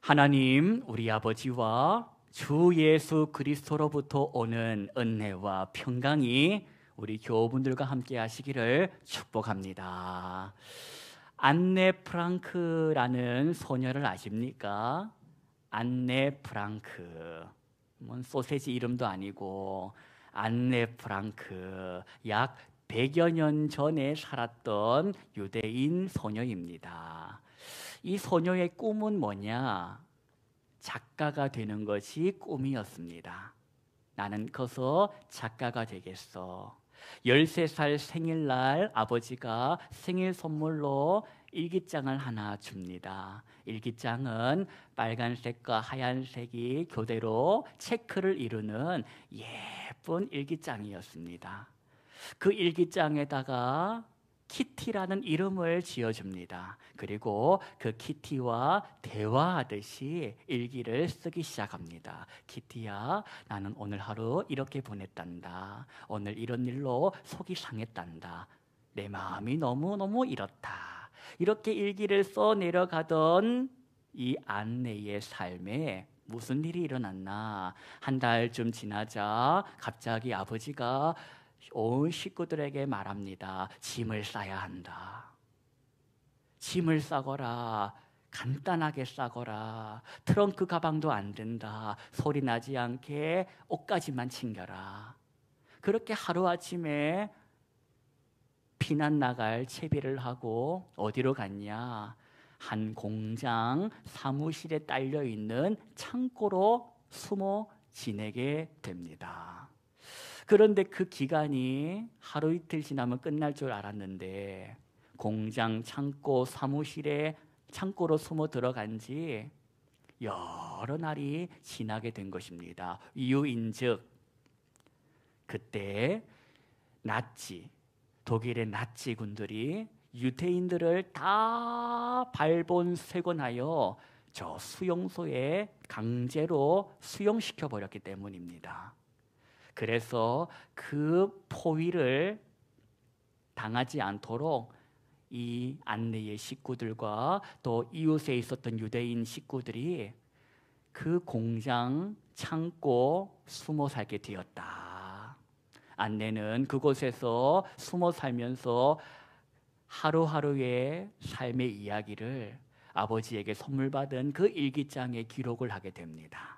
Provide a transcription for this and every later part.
하나님, 우리 아버지와 주 예수 그리스도로부터 오는 은혜와 평강이 우리 교우분들과 함께 하시기를 축복합니다. 안네 프랑크라는 소녀를 아십니까? 안네 프랑크. 소세지 이름도 아니고 안네 프랑크. 약 100여 년 전에 살았던 유대인 소녀입니다. 이 소녀의 꿈은 뭐냐? 작가가 되는 것이 꿈이었습니다. 나는 커서 작가가 되겠어. 13살 생일날 아버지가 생일 선물로 일기장을 하나 줍니다. 일기장은 빨간색과 하얀색이 교대로 체크를 이루는 예쁜 일기장이었습니다. 그 일기장에다가 키티라는 이름을 지어줍니다. 그리고 그 키티와 대화하듯이 일기를 쓰기 시작합니다. 키티야, 나는 오늘 하루 이렇게 보냈단다. 오늘 이런 일로 속이 상했단다. 내 마음이 너무너무 이렇다. 이렇게 일기를 써 내려가던 이 안내의 삶에 무슨 일이 일어났나? 한 달쯤 지나자 갑자기 아버지가 온 식구들에게 말합니다. 짐을 싸야 한다. 짐을 싸거라. 간단하게 싸거라. 트렁크 가방도 안 된다. 소리 나지 않게 옷가지만 챙겨라. 그렇게 하루아침에 피난 나갈 채비를 하고 어디로 갔냐? 한 공장 사무실에 딸려있는 창고로 숨어 지내게 됩니다. 그런데 그 기간이 하루 이틀 지나면 끝날 줄 알았는데 공장 창고 사무실에 창고로 숨어 들어간 지 여러 날이 지나게 된 것입니다. 이유인즉 그때 독일의 나치 군들이 유대인들을 다 발본색원하여 저 수용소에 강제로 수용시켜 버렸기 때문입니다. 그래서 그 포위를 당하지 않도록 이 안내의 식구들과 또 이웃에 있었던 유대인 식구들이 그 공장 창고 숨어 살게 되었다. 안내는 그곳에서 숨어 살면서 하루하루의 삶의 이야기를 아버지에게 선물 받은 그 일기장에 기록을 하게 됩니다.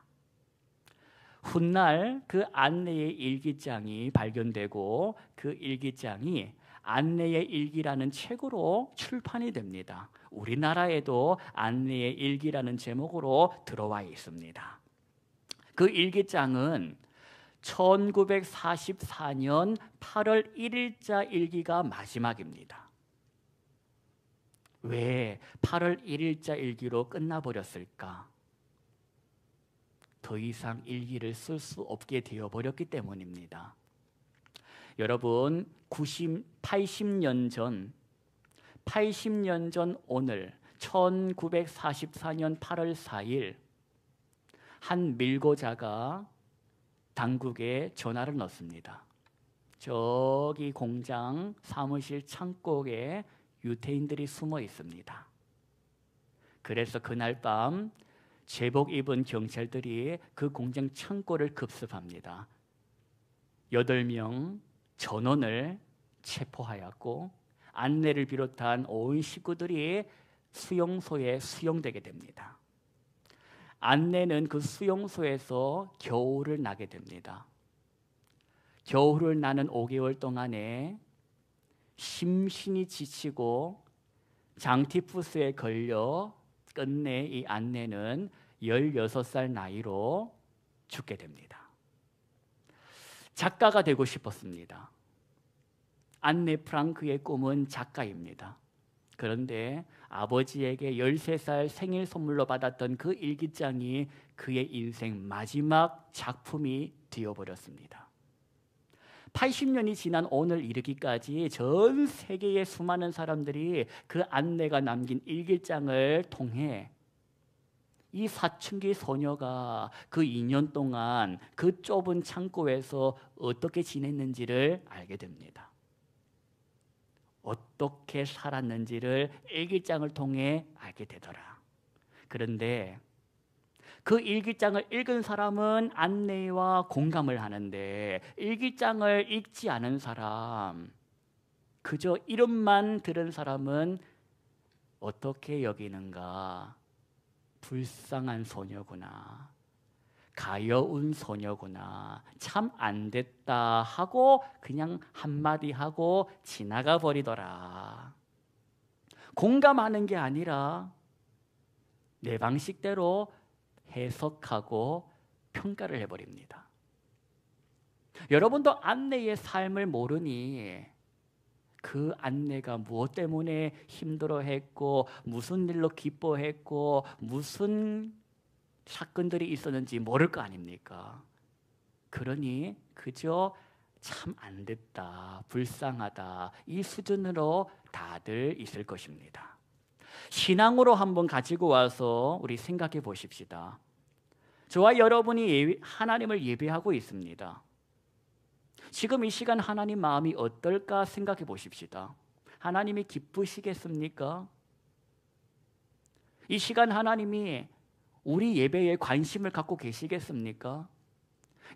훗날 그 안내의 일기장이 발견되고 그 일기장이 안내의 일기라는 책으로 출판이 됩니다. 우리나라에도 안내의 일기라는 제목으로 들어와 있습니다. 그 일기장은 1944년 8월 1일자 일기가 마지막입니다. 왜 8월 1일자 일기로 끝나버렸을까? 더 이상 일기를 쓸 수 없게 되어버렸기 때문입니다. 여러분, 80년 전 오늘 1944년 8월 4일 한 밀고자가 당국에 전화를 넣습니다. 저기 공장 사무실 창고에 유태인들이 숨어 있습니다. 그래서 그날 밤 제복 입은 경찰들이 그 공장 창고를 급습합니다. 8명 전원을 체포하였고 안내를 비롯한 온 식구들이 수용소에 수용되게 됩니다. 안내는 그 수용소에서 겨울을 나게 됩니다. 겨울을 나는 5개월 동안에 심신이 지치고 장티푸스에 걸려 끝내 이 안내는 16살 나이로 죽게 됩니다. 작가가 되고 싶었습니다. 안네 프랑크의 꿈은 작가입니다. 그런데 아버지에게 13살 생일 선물로 받았던 그 일기장이 그의 인생 마지막 작품이 되어버렸습니다. 80년이 지난 오늘 이르기까지 전 세계의 수많은 사람들이 그 안내가 남긴 일기장을 통해 이 사춘기 소녀가 그 2년 동안 그 좁은 창고에서 어떻게 지냈는지를 알게 됩니다. 어떻게 살았는지를 일기장을 통해 알게 되더라. 그런데 그 일기장을 읽은 사람은 안내와 공감을 하는데 일기장을 읽지 않은 사람, 그저 이름만 들은 사람은 어떻게 여기는가? 불쌍한 소녀구나. 가여운 소녀구나. 참 안 됐다 하고 그냥 한마디 하고 지나가 버리더라. 공감하는 게 아니라 내 방식대로 해석하고 평가를 해버립니다. 여러분도 안내의 삶을 모르니 그 안내가 무엇 때문에 힘들어했고 무슨 일로 기뻐했고 무슨 사건들이 있었는지 모를 거 아닙니까? 그러니 그저 참 안 됐다, 불쌍하다 이 수준으로 다들 있을 것입니다. 신앙으로 한번 가지고 와서 우리 생각해 보십시다. 저와 여러분이 하나님을 예배하고 있습니다. 지금 이 시간 하나님 마음이 어떨까 생각해 보십시다. 하나님이 기쁘시겠습니까? 이 시간 하나님이 우리 예배에 관심을 갖고 계시겠습니까?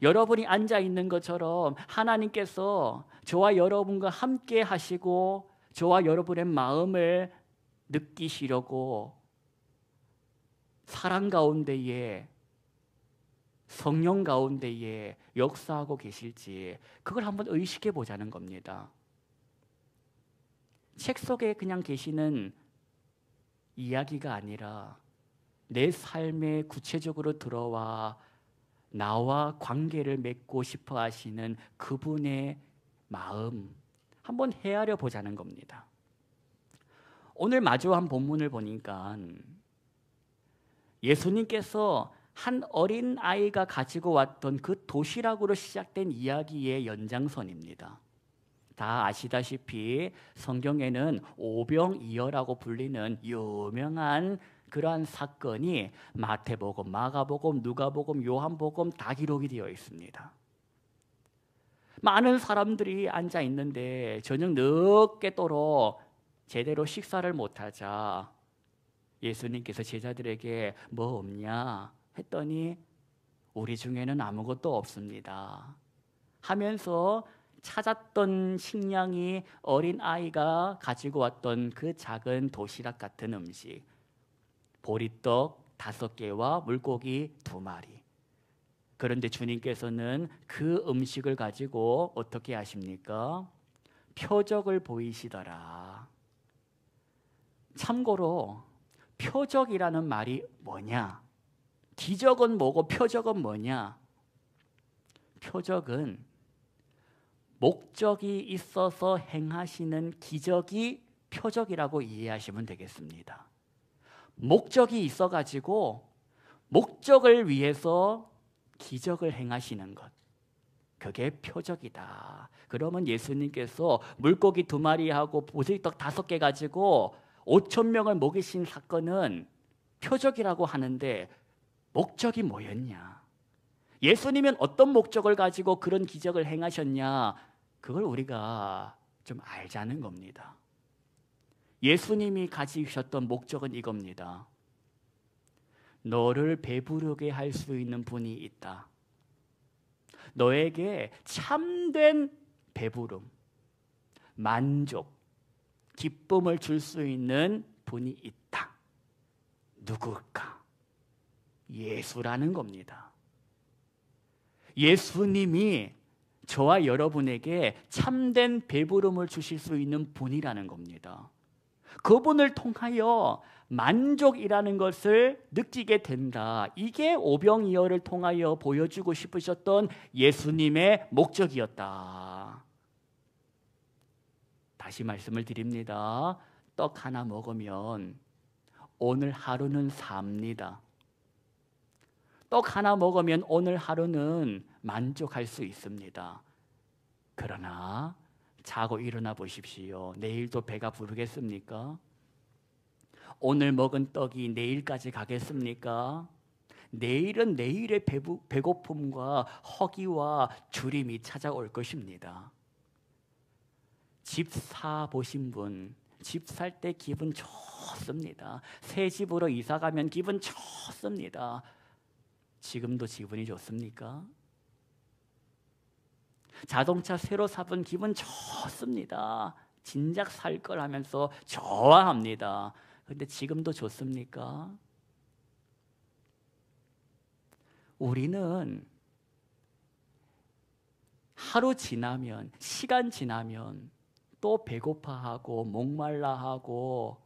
여러분이 앉아 있는 것처럼 하나님께서 저와 여러분과 함께 하시고 저와 여러분의 마음을 느끼시려고 사랑 가운데에 성령 가운데에 역사하고 계실지 그걸 한번 의식해 보자는 겁니다. 책 속에 그냥 계시는 이야기가 아니라 내 삶에 구체적으로 들어와 나와 관계를 맺고 싶어 하시는 그분의 마음 한번 헤아려 보자는 겁니다. 오늘 마주한 본문을 보니까 예수님께서 한 어린 아이가 가지고 왔던 그 도시락으로 시작된 이야기의 연장선입니다. 다 아시다시피 성경에는 오병이어라고 불리는 유명한 그러한 사건이 마태복음, 마가복음, 누가복음, 요한복음 다 기록이 되어 있습니다. 많은 사람들이 앉아 있는데 저녁 늦게도록 제대로 식사를 못하자 예수님께서 제자들에게 뭐 없냐 했더니 우리 중에는 아무것도 없습니다 하면서 찾았던 식량이 어린아이가 가지고 왔던 그 작은 도시락 같은 음식, 보리떡 5개와 물고기 2마리. 그런데 주님께서는 그 음식을 가지고 어떻게 하십니까? 표적을 보이시더라. 참고로 표적이라는 말이 뭐냐? 기적은 뭐고 표적은 뭐냐? 표적은 목적이 있어서 행하시는 기적이 표적이라고 이해하시면 되겠습니다. 목적이 있어가지고 목적을 위해서 기적을 행하시는 것, 그게 표적이다. 그러면 예수님께서 물고기 2마리하고 보리떡 5개 가지고 5,000명을 먹이신 사건은 표적이라고 하는데 목적이 뭐였냐? 예수님은 어떤 목적을 가지고 그런 기적을 행하셨냐? 그걸 우리가 좀 알자는 겁니다. 예수님이 가지셨던 목적은 이겁니다. 너를 배부르게 할 수 있는 분이 있다. 너에게 참된 배부름, 만족, 기쁨을 줄 수 있는 분이 있다. 누굴까? 예수라는 겁니다. 예수님이 저와 여러분에게 참된 배부름을 주실 수 있는 분이라는 겁니다. 그분을 통하여 만족이라는 것을 느끼게 된다. 이게 오병이어를 통하여 보여주고 싶으셨던 예수님의 목적이었다. 다시 말씀을 드립니다. 떡 하나 먹으면 오늘 하루는 삽니다. 떡 하나 먹으면 오늘 하루는 만족할 수 있습니다. 그러나 자고 일어나 보십시오. 내일도 배가 부르겠습니까? 오늘 먹은 떡이 내일까지 가겠습니까? 내일은 내일의 배고픔과 허기와 주림이 찾아올 것입니다. 집 사 보신 분, 집 살 때 기분 좋습니다. 새 집으로 이사 가면 기분 좋습니다. 지금도 기분이 좋습니까? 자동차 새로 사본 기분 좋습니다. 진작 살 걸 하면서 좋아합니다. 근데 지금도 좋습니까? 우리는 하루 지나면, 시간 지나면 또 배고파하고 목말라하고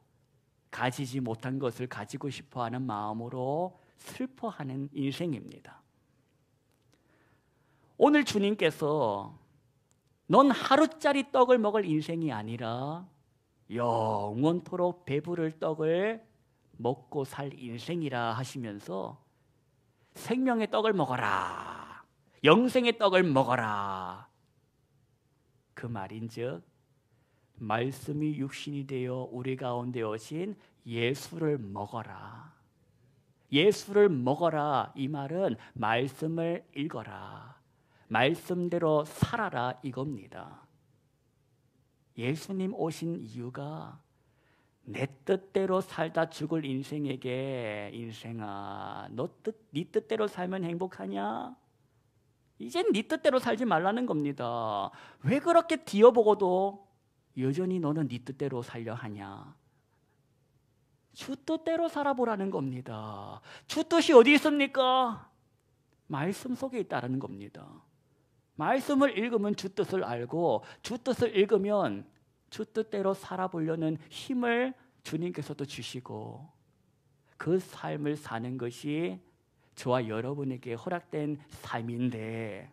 가지지 못한 것을 가지고 싶어하는 마음으로 슬퍼하는 인생입니다. 오늘 주님께서 넌 하루짜리 떡을 먹을 인생이 아니라 영원토록 배부를 떡을 먹고 살 인생이라 하시면서 생명의 떡을 먹어라, 영생의 떡을 먹어라. 그 말인즉 말씀이 육신이 되어 우리 가운데 오신 예수를 먹어라. 예수를 먹어라. 이 말은 말씀을 읽어라, 말씀대로 살아라 이겁니다. 예수님 오신 이유가 내 뜻대로 살다 죽을 인생에게 인생아, 네 뜻대로 살면 행복하냐? 이젠 네 뜻대로 살지 말라는 겁니다. 왜 그렇게 뒤어보고도 여전히 너는 네 뜻대로 살려 하냐? 주 뜻대로 살아보라는 겁니다. 주 뜻이 어디 있습니까? 말씀 속에 있다는 겁니다. 말씀을 읽으면 주 뜻을 알고, 주 뜻을 읽으면 주 뜻대로 살아보려는 힘을 주님께서도 주시고, 그 삶을 사는 것이 저와 여러분에게 허락된 삶인데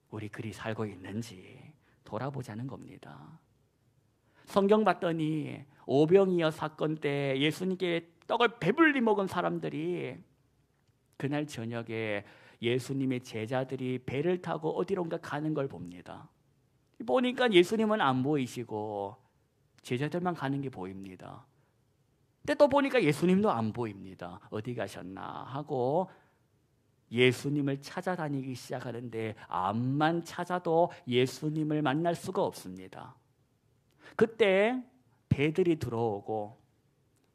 우리 그리 살고 있는지 돌아보자는 겁니다. 성경 봤더니 오병이어 사건 때 예수님께 떡을 배불리 먹은 사람들이 그날 저녁에 예수님의 제자들이 배를 타고 어디론가 가는 걸 봅니다. 보니까 예수님은 안 보이시고 제자들만 가는 게 보입니다. 근데 또 보니까 예수님도 안 보입니다. 어디 가셨나 하고 예수님을 찾아다니기 시작하는데 암만 찾아도 예수님을 만날 수가 없습니다. 그때 배들이 들어오고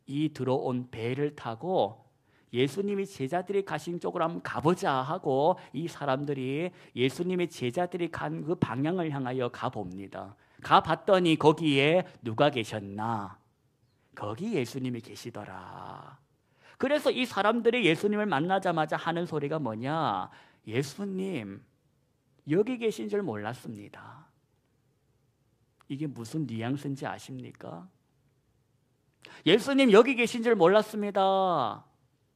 이 들어온 배를 타고 예수님이 제자들이 가신 쪽으로 한번 가보자 하고 이 사람들이 예수님의 제자들이 간 그 방향을 향하여 가봅니다. 가봤더니 거기에 누가 계셨나? 거기 예수님이 계시더라. 그래서 이 사람들이 예수님을 만나자마자 하는 소리가 뭐냐? 예수님, 여기 계신 줄 몰랐습니다. 이게 무슨 뉘앙스인지 아십니까? 예수님, 여기 계신 줄 몰랐습니다.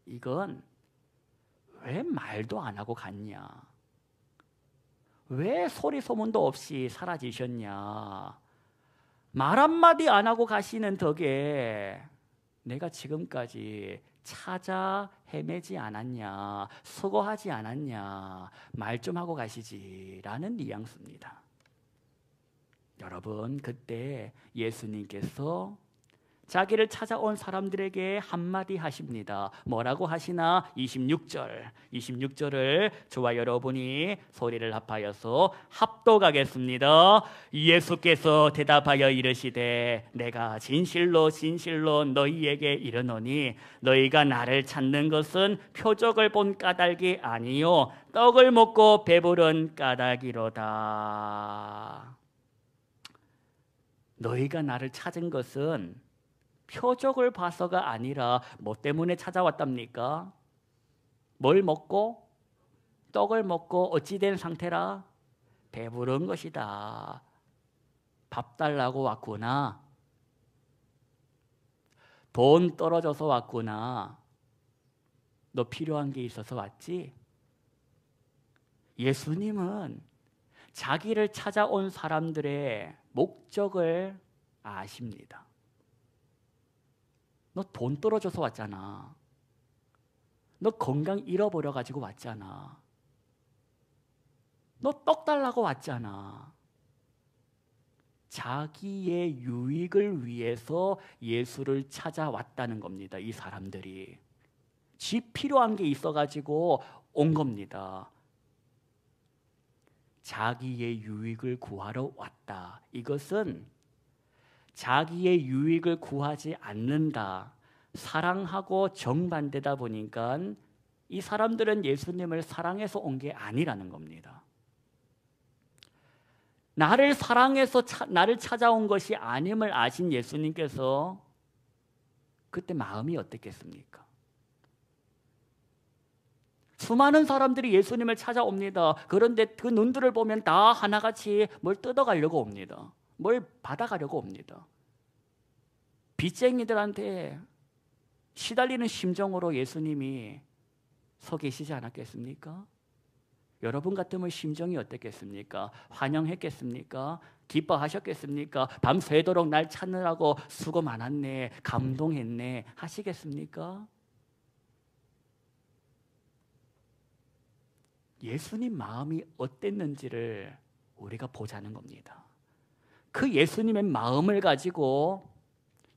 이건 왜 말도 안 하고 갔냐? 왜 소리 소문도 없이 사라지셨냐? 말 한마디 안 하고 가시는 덕에 내가 지금까지 찾아 헤매지 않았냐, 수고하지 않았냐, 말 좀 하고 가시지라는 뉘앙스입니다. 여러분, 그때 예수님께서 자기를 찾아온 사람들에게 한마디 하십니다. 뭐라고 하시나? 26절을 저와 여러분이 소리를 합하여서 합독하겠습니다. 예수께서 대답하여 이르시되 내가 진실로 진실로 너희에게 이르노니 너희가 나를 찾는 것은 표적을 본 까닭이 아니요 떡을 먹고 배부른 까닭이로다. 너희가 나를 찾은 것은 표적을 봐서가 아니라 뭐 때문에 찾아왔답니까? 뭘 먹고? 떡을 먹고 어찌 된 상태라? 배부른 것이다. 밥 달라고 왔구나. 돈 떨어져서 왔구나. 너 필요한 게 있어서 왔지? 예수님은 자기를 찾아온 사람들의 목적을 아십니다. 너 돈 떨어져서 왔잖아. 너 건강 잃어버려 가지고 왔잖아. 너 떡 달라고 왔잖아. 자기의 유익을 위해서 예수를 찾아왔다는 겁니다. 이 사람들이. 지 필요한 게 있어 가지고 온 겁니다. 자기의 유익을 구하러 왔다. 이것은 자기의 유익을 구하지 않는다. 사랑하고 정반대다 보니까 이 사람들은 예수님을 사랑해서 온 게 아니라는 겁니다. 나를 사랑해서 나를 찾아온 것이 아님을 아신 예수님께서 그때 마음이 어땠겠습니까? 수많은 사람들이 예수님을 찾아옵니다. 그런데 그 눈들을 보면 다 하나같이 뭘 뜯어가려고 옵니다. 뭘 받아가려고 옵니다. 빚쟁이들한테 시달리는 심정으로 예수님이 서 계시지 않았겠습니까? 여러분 같으면 심정이 어땠겠습니까? 환영했겠습니까? 기뻐하셨겠습니까? 밤새도록 날 찾느라고 수고 많았네, 감동했네 하시겠습니까? 예수님 마음이 어땠는지를 우리가 보자는 겁니다. 그 예수님의 마음을 가지고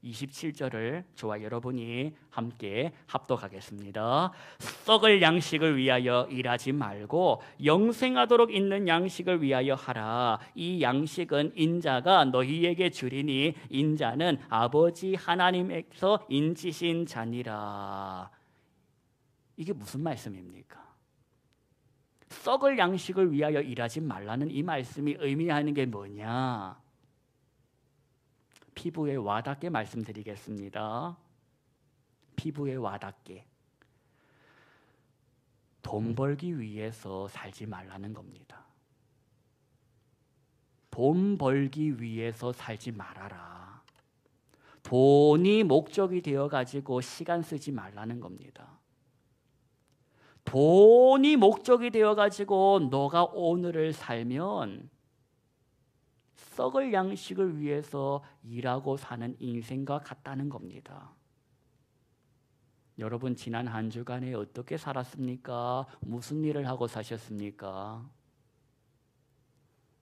27절을 저와 여러분이 함께 합독하겠습니다. 썩을 양식을 위하여 일하지 말고 영생하도록 있는 양식을 위하여 하라. 이 양식은 인자가 너희에게 주리니 인자는 아버지 하나님에서 인치신 자니라. 이게 무슨 말씀입니까? 썩을 양식을 위하여 일하지 말라는 이 말씀이 의미하는 게 뭐냐? 피부에 와닿게 말씀드리겠습니다. 피부에 와닿게. 돈 벌기 위해서 살지 말라는 겁니다. 돈 벌기 위해서 살지 말아라. 돈이 목적이 되어가지고 시간 쓰지 말라는 겁니다. 돈이 목적이 되어가지고 너가 오늘을 살면 썩을 양식을 위해서 일하고 사는 인생과 같다는 겁니다. 여러분 지난 한 주간에 어떻게 살았습니까? 무슨 일을 하고 사셨습니까?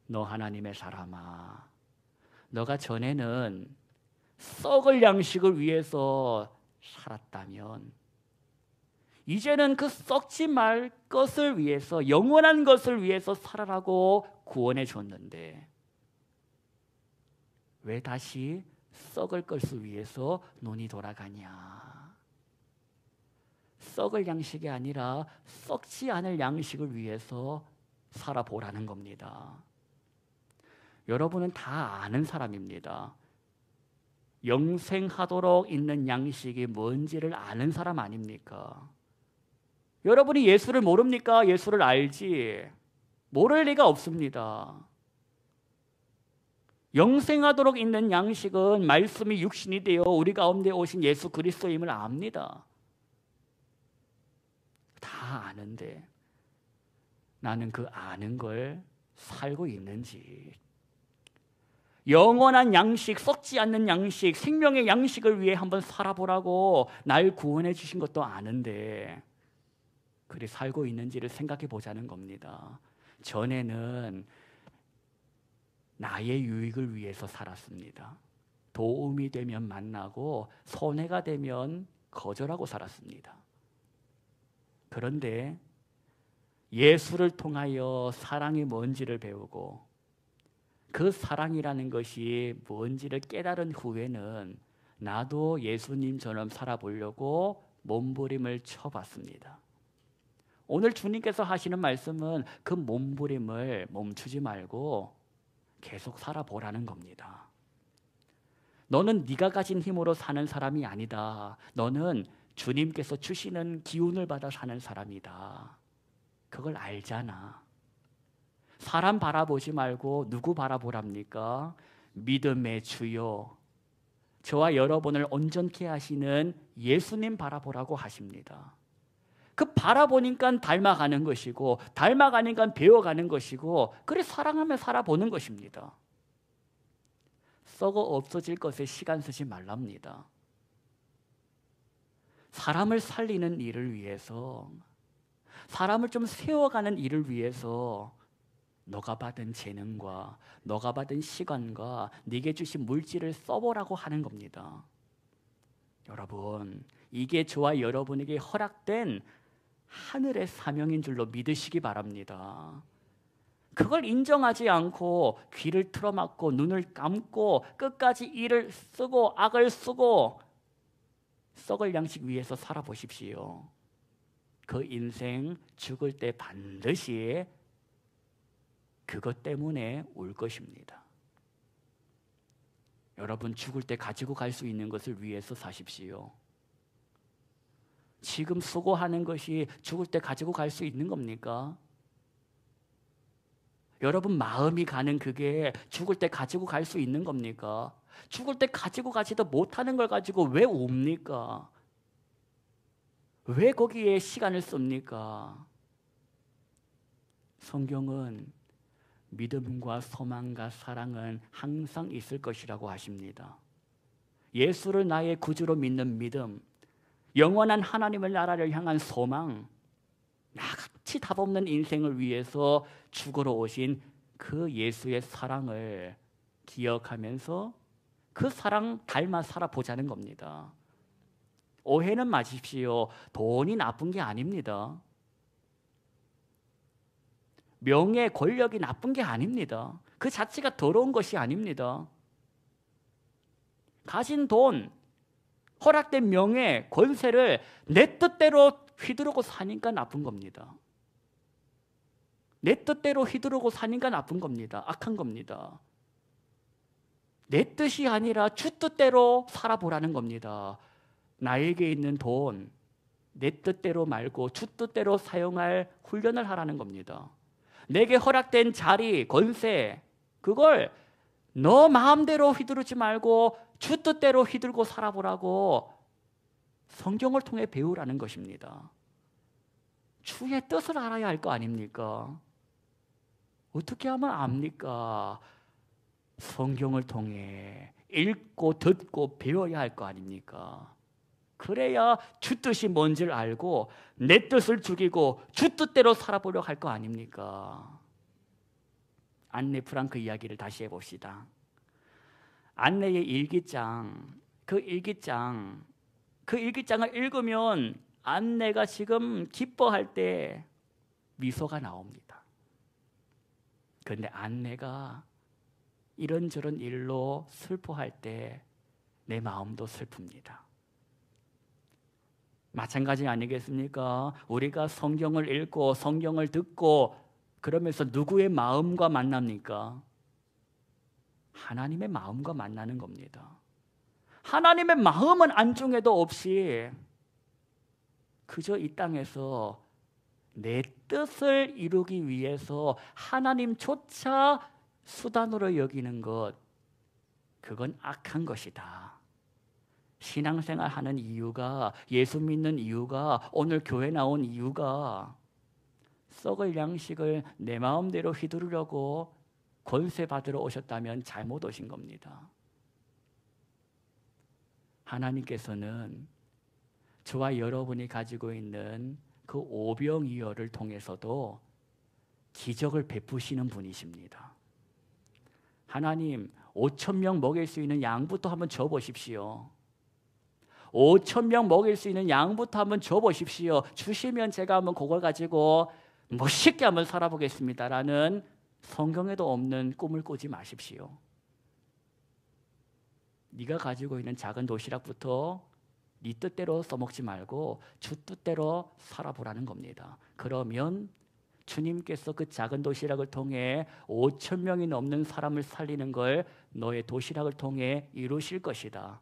너 하나님의 사람아, 너가 전에는 썩을 양식을 위해서 살았다면 이제는 그 썩지 말 것을 위해서, 영원한 것을 위해서 살아라고 구원해 줬는데 왜 다시 썩을 것을 위해서 눈이 돌아가냐? 썩을 양식이 아니라 썩지 않을 양식을 위해서 살아보라는 겁니다. 여러분은 다 아는 사람입니다. 영생하도록 있는 양식이 뭔지를 아는 사람 아닙니까? 여러분이 예수를 모릅니까? 예수를 알지. 모를 리가 없습니다. 영생하도록 있는 양식은 말씀이 육신이 되어 우리 가운데 오신 예수 그리스도임을 압니다. 다 아는데 나는 그 아는 걸 살고 있는지, 영원한 양식, 썩지 않는 양식, 생명의 양식을 위해 한번 살아보라고 날 구원해 주신 것도 아는데 그리 살고 있는지를 생각해 보자는 겁니다. 전에는 나의 유익을 위해서 살았습니다. 도움이 되면 만나고 손해가 되면 거절하고 살았습니다. 그런데 예수를 통하여 사랑이 뭔지를 배우고 그 사랑이라는 것이 뭔지를 깨달은 후에는 나도 예수님처럼 살아보려고 몸부림을 쳐봤습니다. 오늘 주님께서 하시는 말씀은 그 몸부림을 멈추지 말고 계속 살아보라는 겁니다. 너는 네가 가진 힘으로 사는 사람이 아니다. 너는 주님께서 주시는 기운을 받아 사는 사람이다. 그걸 알잖아. 사람 바라보지 말고 누구 바라보랍니까? 믿음의 주요, 저와 여러분을 온전케 하시는 예수님 바라보라고 하십니다. 그 바라보니까 닮아가는 것이고, 닮아가니까 배워가는 것이고, 그래 사랑하며 살아보는 것입니다. 썩어 없어질 것에 시간 쓰지 말랍니다. 사람을 살리는 일을 위해서, 사람을 좀 세워가는 일을 위해서 너가 받은 재능과 너가 받은 시간과 네게 주신 물질을 써보라고 하는 겁니다. 여러분, 이게 저와 여러분에게 허락된 하늘의 사명인 줄로 믿으시기 바랍니다. 그걸 인정하지 않고 귀를 틀어막고 눈을 감고 끝까지 이를 쓰고 악을 쓰고 썩을 양식 위해서 살아보십시오. 그 인생 죽을 때 반드시 그것 때문에 울 것입니다. 여러분, 죽을 때 가지고 갈 수 있는 것을 위해서 사십시오. 지금 수고하는 것이 죽을 때 가지고 갈 수 있는 겁니까? 여러분 마음이 가는 그게 죽을 때 가지고 갈 수 있는 겁니까? 죽을 때 가지고 가지도 못하는 걸 가지고 왜 옵니까? 왜 거기에 시간을 씁니까? 성경은 믿음과 소망과 사랑은 항상 있을 것이라고 하십니다. 예수를 나의 구주로 믿는 믿음, 영원한 하나님의 나라를 향한 소망, 나같이 답없는 인생을 위해서 죽으러 오신 그 예수의 사랑을 기억하면서 그 사랑 닮아 살아보자는 겁니다. 오해는 마십시오. 돈이 나쁜 게 아닙니다. 명예, 권력이 나쁜 게 아닙니다. 그 자체가 더러운 것이 아닙니다. 가진 돈, 허락된 명예, 권세를 내 뜻대로 휘두르고 사니까 나쁜 겁니다. 내 뜻대로 휘두르고 사니까 나쁜 겁니다. 악한 겁니다. 내 뜻이 아니라 주 뜻대로 살아보라는 겁니다. 나에게 있는 돈, 내 뜻대로 말고 주 뜻대로 사용할 훈련을 하라는 겁니다. 내게 허락된 자리, 권세, 그걸 너 마음대로 휘두르지 말고 주 뜻대로 휘둘고 살아보라고 성경을 통해 배우라는 것입니다. 주의 뜻을 알아야 할 거 아닙니까? 어떻게 하면 압니까? 성경을 통해 읽고 듣고 배워야 할 거 아닙니까? 그래야 주 뜻이 뭔지를 알고 내 뜻을 죽이고 주 뜻대로 살아보려고 할 거 아닙니까? 안네 프랑크 이야기를 다시 해봅시다. 안네의 일기장, 그 일기장을 읽으면 안네가 지금 기뻐할 때 미소가 나옵니다. 그런데 안네가 이런저런 일로 슬퍼할 때 내 마음도 슬픕니다. 마찬가지 아니겠습니까? 우리가 성경을 읽고 성경을 듣고 그러면서 누구의 마음과 만납니까? 하나님의 마음과 만나는 겁니다. 하나님의 마음은 안중에도 없이 그저 이 땅에서 내 뜻을 이루기 위해서 하나님조차 수단으로 여기는 것, 그건 악한 것이다. 신앙생활 하는 이유가, 예수 믿는 이유가, 오늘 교회 나온 이유가 썩을 양식을 내 마음대로 휘두르려고 권세 받으러 오셨다면 잘못 오신 겁니다. 하나님께서는 저와 여러분이 가지고 있는 그 오병이어를 통해서도 기적을 베푸시는 분이십니다. 하나님, 5,000명 먹일 수 있는 양부터 한번 줘보십시오. 5,000명 먹일 수 있는 양부터 한번 줘보십시오. 주시면 제가 한번 그걸 가지고 멋있게 한번 살아보겠습니다라는 성경에도 없는 꿈을 꾸지 마십시오. 네가 가지고 있는 작은 도시락부터 네 뜻대로 써먹지 말고 주 뜻대로 살아보라는 겁니다. 그러면 주님께서 그 작은 도시락을 통해 5,000명이 넘는 사람을 살리는 걸 너의 도시락을 통해 이루실 것이다.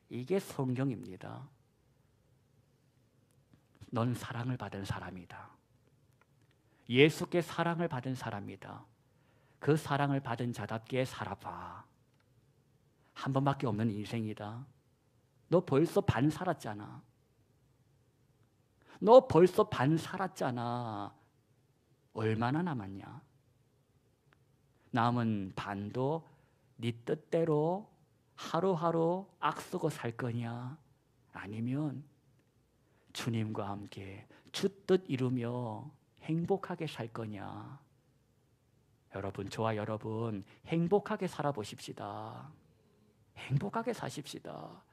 이게 성경입니다. 넌 사랑을 받은 사람이다. 예수께 사랑을 받은 사람이다. 그 사랑을 받은 자답게 살아봐. 한 번밖에 없는 인생이다. 너 벌써 반 살았잖아. 너 벌써 반 살았잖아. 얼마나 남았냐? 남은 반도 네 뜻대로 하루하루 악쓰고 살 거냐? 아니면 주님과 함께 주 뜻 이루며 행복하게 살 거냐? 여러분, 저와 여러분 행복하게 살아보십시다. 행복하게 사십시다.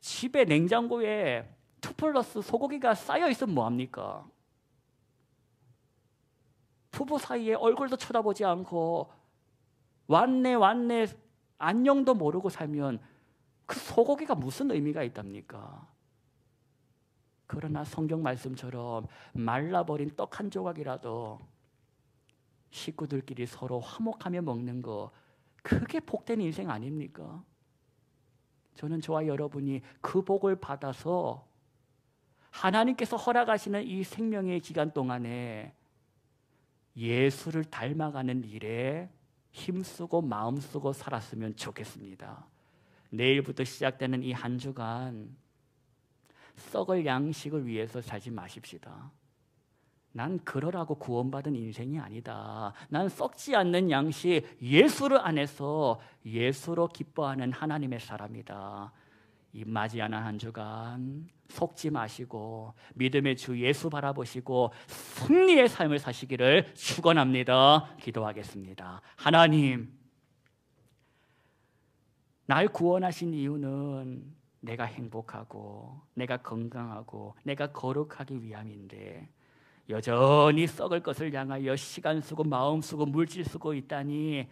집에 냉장고에 2+ 소고기가 쌓여있으면 뭐합니까? 부부 사이에 얼굴도 쳐다보지 않고 왔네 안녕도 모르고 살면 그 소고기가 무슨 의미가 있답니까? 그러나 성경 말씀처럼 말라버린 떡 한 조각이라도 식구들끼리 서로 화목하며 먹는 거, 그게 복된 인생 아닙니까? 저는 저와 여러분이 그 복을 받아서 하나님께서 허락하시는 이 생명의 기간 동안에 예수를 닮아가는 일에 힘쓰고 마음쓰고 살았으면 좋겠습니다. 내일부터 시작되는 이 한 주간 썩을 양식을 위해서 살지 마십시다. 난 그러라고 구원받은 인생이 아니다. 난 썩지 않는 양식, 예수를 안에서 예수로 기뻐하는 하나님의 사람이다. 이 맞이하는 한 주간 속지 마시고 믿음의 주 예수 바라보시고 승리의 삶을 사시기를 축원합니다. 기도하겠습니다. 하나님, 날 구원하신 이유는 내가 행복하고 내가 건강하고 내가 거룩하기 위함인데 여전히 썩을 것을 향하여 시간 쓰고 마음 쓰고 물질 쓰고 있다니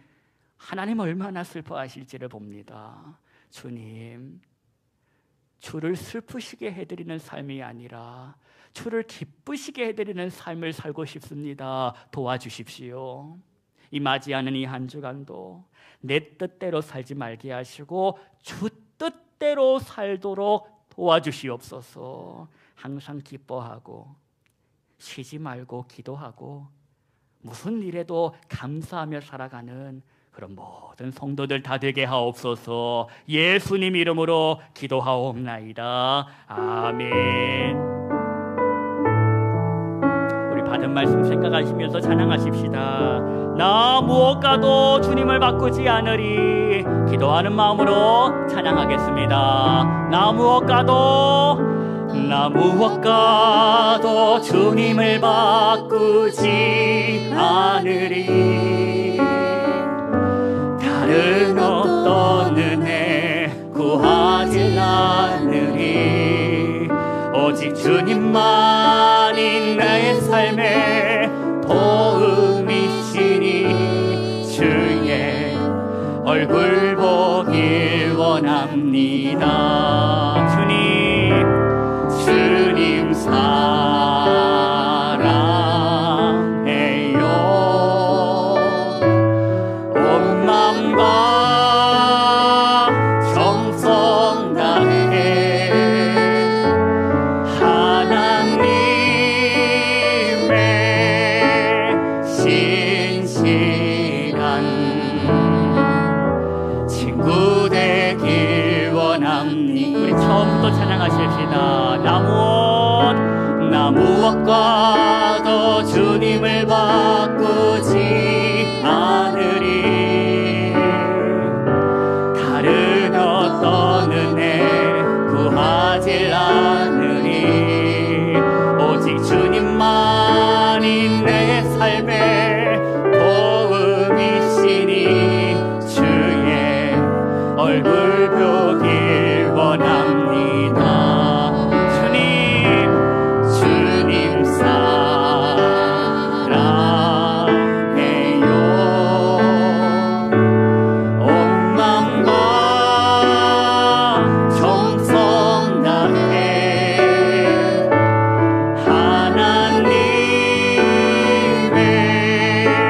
하나님 얼마나 슬퍼하실지를 봅니다. 주님, 주를 슬프시게 해드리는 삶이 아니라 주를 기쁘시게 해드리는 삶을 살고 싶습니다. 도와주십시오. 이 맞이하는 이 한 주간도 내 뜻대로 살지 말게 하시고 주 뜻대로 살도록 도와주시옵소서. 항상 기뻐하고 쉬지 말고 기도하고 무슨 일에도 감사하며 살아가는 그런 모든 성도들 다 되게 하옵소서. 예수님 이름으로 기도하옵나이다. 아멘. 우리 받은 말씀 생각하시면서 찬양하십시다. 나 무엇과도 주님을 바꾸지 않으리. 기도하는 마음으로 찬양하겠습니다. 나 무엇과도 주님을 바꾸지 않으리. 다른 어떤 은혜 구하지 않으리. 오직 주님만이 내 삶의 도움이시니 주의 얼굴 보길 원합니다. 주님 사랑해요. 온 마음과 정성 다해 하나님의 신실한 친구 되길 원합니다. 우리 처음부터 찬양하십시다. 나 무엇과도 주님을 바꾸지 않으리. 다른 어떤 은혜 구하지 않으리. 오직 주님만이 내 삶의 도움이시니 주의 얼굴 보길 원합니다. 주님 사랑해요. 온 마음과 정성 다해 하나님의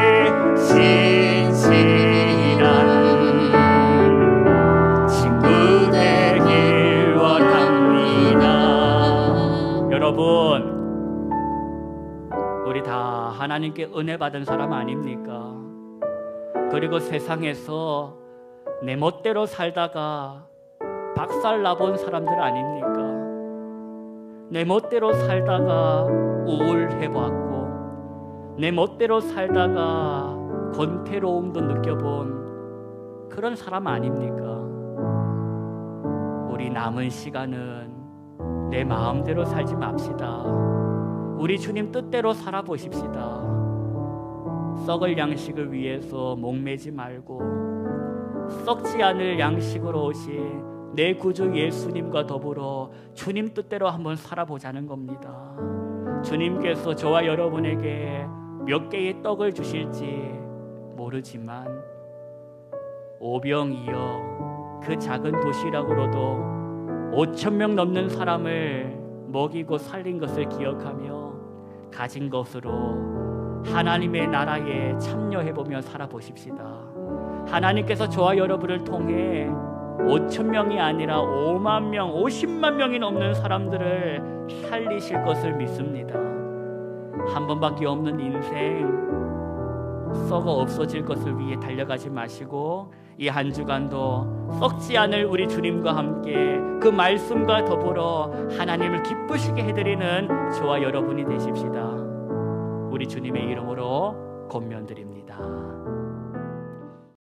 신실한 친구 되길 원합니다. 여러분, 우리 다 하나님께 은혜 받은 사람 아닙니까? 그리고 세상에서 내 멋대로 살다가 박살 나본 사람들 아닙니까? 내 멋대로 살다가 우울해봤고 내 멋대로 살다가 권태로움도 느껴본 그런 사람 아닙니까? 우리 남은 시간은 내 마음대로 살지 맙시다. 우리 주님 뜻대로 살아보십시다. 썩을 양식을 위해서 목매지 말고 썩지 않을 양식으로 오신 내 구주 예수님과 더불어 주님 뜻대로 한번 살아보자는 겁니다. 주님께서 저와 여러분에게 몇 개의 떡을 주실지 모르지만 오병이어 그 작은 도시락으로도 5,000명 넘는 사람을 먹이고 살린 것을 기억하며 가진 것으로 하나님의 나라에 참여해보며 살아보십시다. 하나님께서 저와 여러분을 통해 5천 명이 아니라 5만 명, 50만 명이 넘는 사람들을 살리실 것을 믿습니다. 한 번밖에 없는 인생 썩어 없어질 것을 위해 달려가지 마시고 이 한 주간도 썩지 않을 우리 주님과 함께 그 말씀과 더불어 하나님을 기쁘시게 해드리는 저와 여러분이 되십시다. 우리 주님의 이름으로 권면드립니다.